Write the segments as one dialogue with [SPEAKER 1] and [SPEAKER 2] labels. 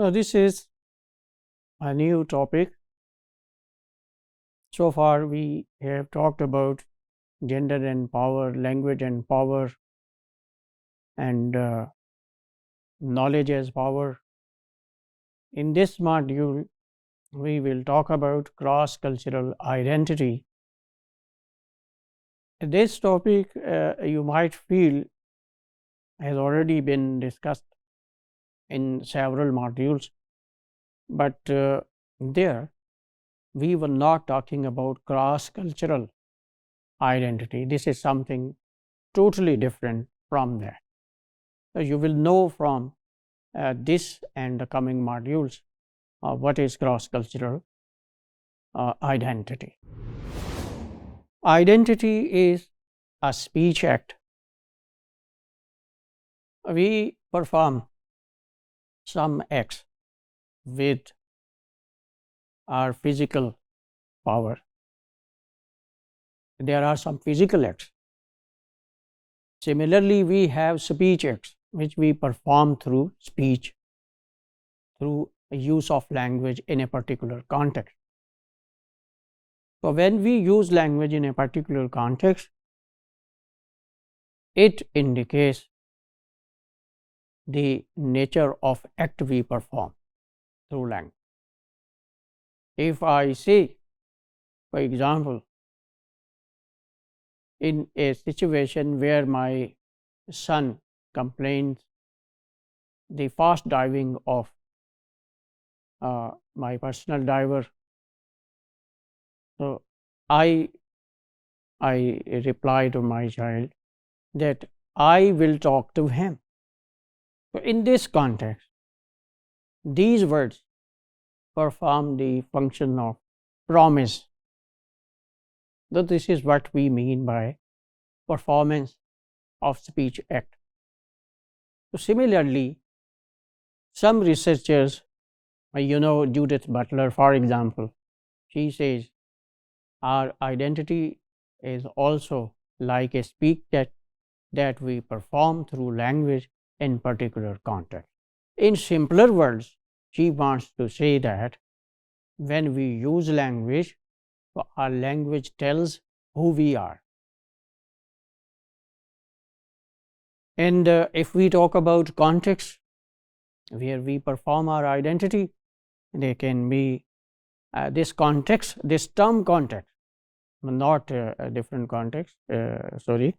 [SPEAKER 1] Now, this is a new topic. So far, we have talked about gender and power, language and power, and knowledge as power. In this module, we will talk about cross-cultural identity. This topic, you might feel, has already been discussed in several modules, but there we were not talking about cross-cultural identity. This is something totally different from that. So you will know from this and the coming modules what is cross-cultural identity. Identity is a speech act. We perform some acts with our physical power. There are some physical acts. Similarly, we have speech acts which we perform through speech, through use of language in a particular context. So when we use language in a particular context, it indicates the nature of act we perform through language. If I say, for example, in a situation where my son complains the fast diving of my personal diver, so I reply to my child that I will talk to him. So in this context, these words perform the function of promise. So this is what we mean by performance of speech act. So similarly, some researchers, Judith Butler, for example, she says our identity is also like a speech act that we perform through language in particular context. In simpler words, she wants to say that when we use language, our language tells who we are. And if we talk about context where we perform our identity, there can be this context, this term context, not a different context, sorry.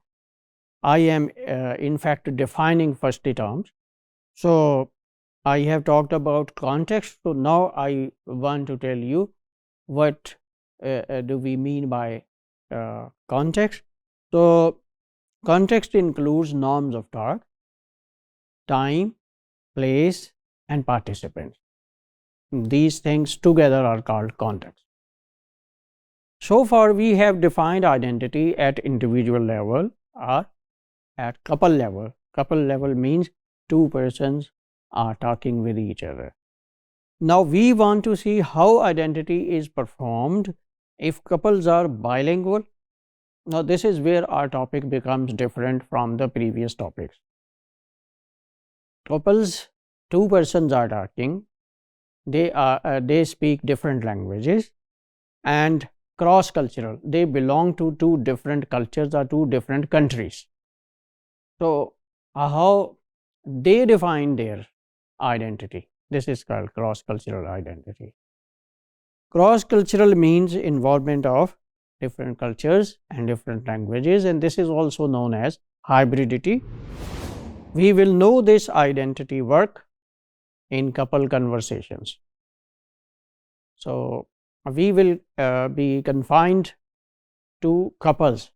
[SPEAKER 1] I am in fact defining first the terms. So I have talked about context. So now I want to tell you what do we mean by context. So context includes norms of talk, time, place, and participants. These things together are called context. So far we have defined identity at individual level or at couple level. Couple level means two persons are talking with each other. Now we want to see how identity is performed if couples are bilingual. Now this is where our topic becomes different from the previous topics. Couples, two persons are talking, they speak different languages and cross-cultural. They belong to two different cultures or two different countries. So how they define their identity, this is called cross-cultural identity. Cross-cultural means involvement of different cultures and different languages, and this is also known as hybridity. We will know this identity work in couple conversations. So we will be confined to couples.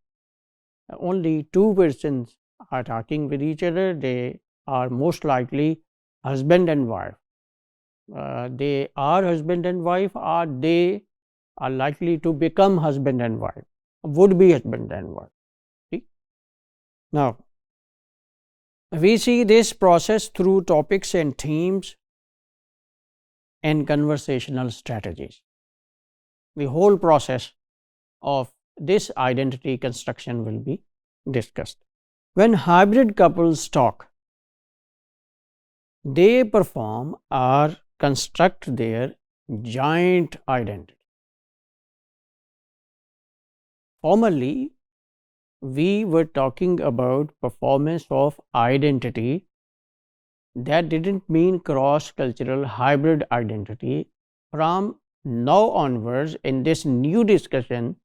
[SPEAKER 1] Only two persons are talking with each other. They are most likely husband and wife. They are husband and wife, or they are likely to become husband and wife, would be husband and wife. See? Now, we see this process through topics and themes and conversational strategies. The whole process of this identity construction will be discussed. When hybrid couples talk, they perform or construct their joint identity. Formerly, we were talking about performance of identity. That didn't mean cross-cultural hybrid identity. From now onwards, in this new discussion,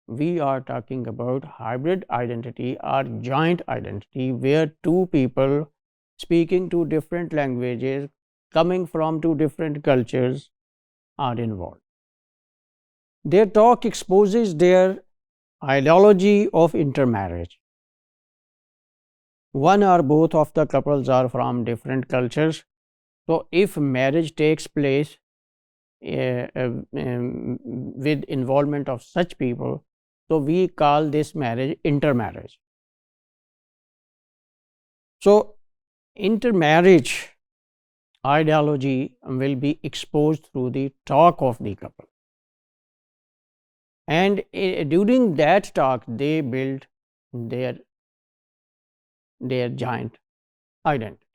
[SPEAKER 1] we are talking about hybrid identity or joint identity, where two people speaking two different languages, coming from two different cultures, are involved. Their talk exposes their ideology of intermarriage. One or both of the couples are from different cultures. So, if marriage takes place with involvement of such people, so we call this marriage intermarriage. So, intermarriage ideology will be exposed through the talk of the couple, and during that talk they build their joint identity.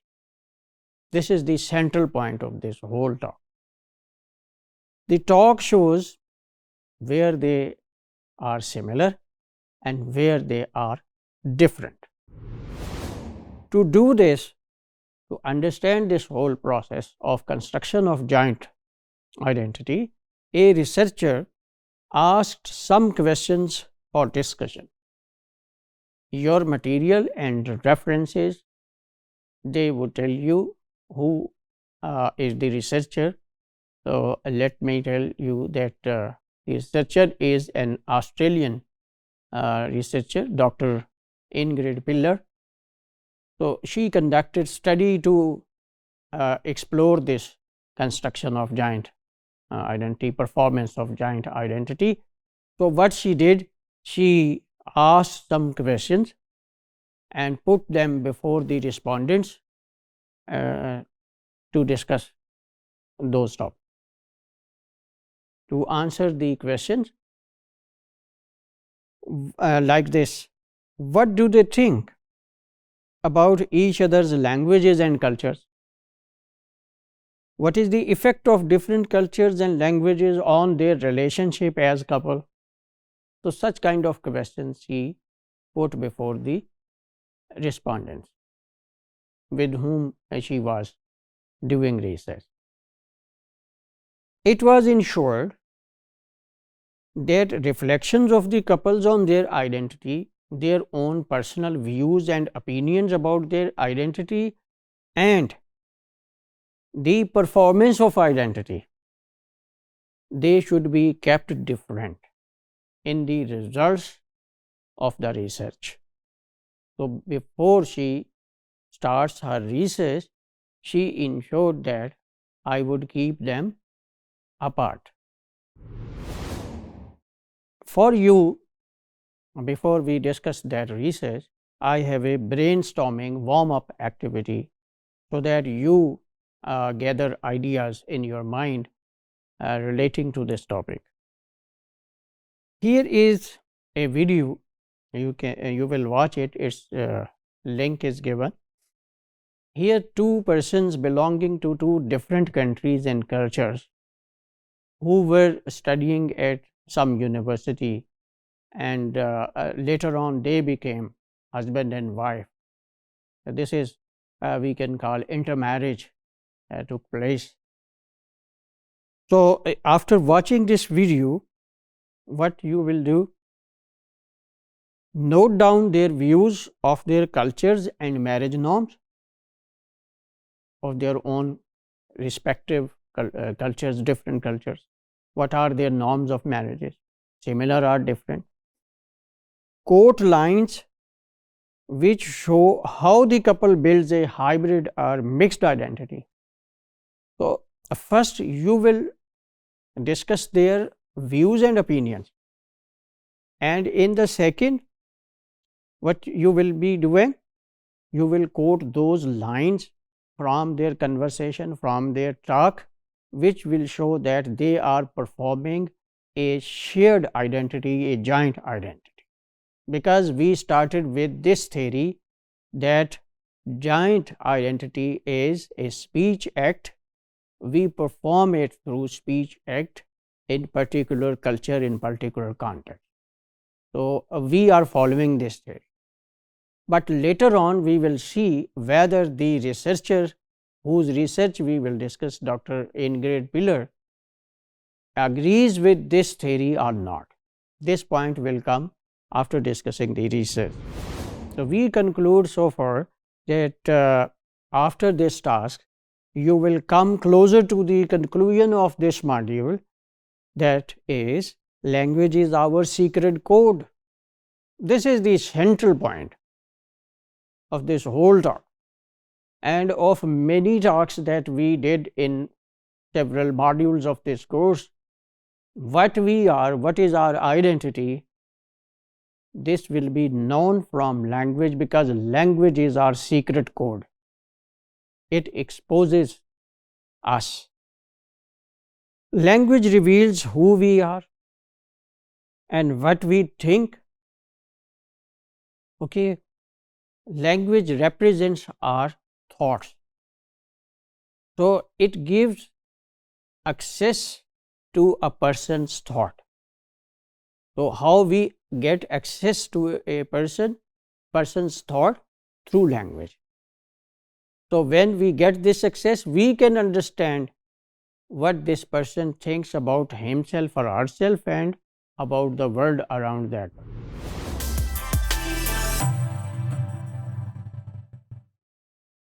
[SPEAKER 1] This is the central point of this whole talk. The talk shows where they are similar and where they are different. To do this, to understand this whole process of construction of joint identity, a researcher asked some questions for discussion. Your material and references, they would tell you who is the researcher. So, let me tell you that the researcher is an Australian researcher, Dr. Ingrid Piller. So, she conducted study to explore this construction of joint identity, performance of joint identity. So, what she did, she asked some questions and put them before the respondents to discuss those topics. To answer the questions like this: what do they think about each other's languages and cultures? What is the effect of different cultures and languages on their relationship as couple? So, such kind of questions she put before the respondents with whom she was doing research. It was ensured that reflections of the couples on their identity, their own personal views and opinions about their identity, and the performance of identity, they should be kept different in the results of the research. So, before she starts her research, she ensured that I would keep them apart. For you, before we discuss that research, I have a brainstorming warm-up activity so that you gather ideas in your mind relating to this topic. Here is a video. You will watch it. Its link is given. Here, two persons belonging to two different countries and cultures who were studying at some university, and later on they became husband and wife. So, this is we can call intermarriage took place. So, after watching this video, what you will do? Note down their views of their cultures and marriage norms of their own respective cultures, different cultures. What are their norms of marriages? Similar or different? Quote lines which show how the couple builds a hybrid or mixed identity. So, first you will discuss their views and opinions, and in the second, what you will be doing? You will quote those lines from their conversation, from their talk, which will show that they are performing a shared identity, a joint identity. Because we started with this theory that joint identity is a speech act we perform it through speech act in particular culture, in particular context. So, we are following this theory. But later on we will see whether the researcher whose research we will discuss, Dr. Ingrid, agrees with this theory or not. This point will come after discussing the research. So, we conclude so far that after this task you will come closer to the conclusion of this module, that is, language is our secret code. This is the central point of this whole talk and of many talks that we did in several modules of this course. What we are, what is our identity, this will be known from language, because language is our secret code. It exposes us. Language reveals who we are and what we think. Okay, language represents our thoughts. So, it gives access to a person's thought. So, how we get access to a person's thought? Through language. So, when we get this access, we can understand what this person thinks about himself or herself and about the world around that.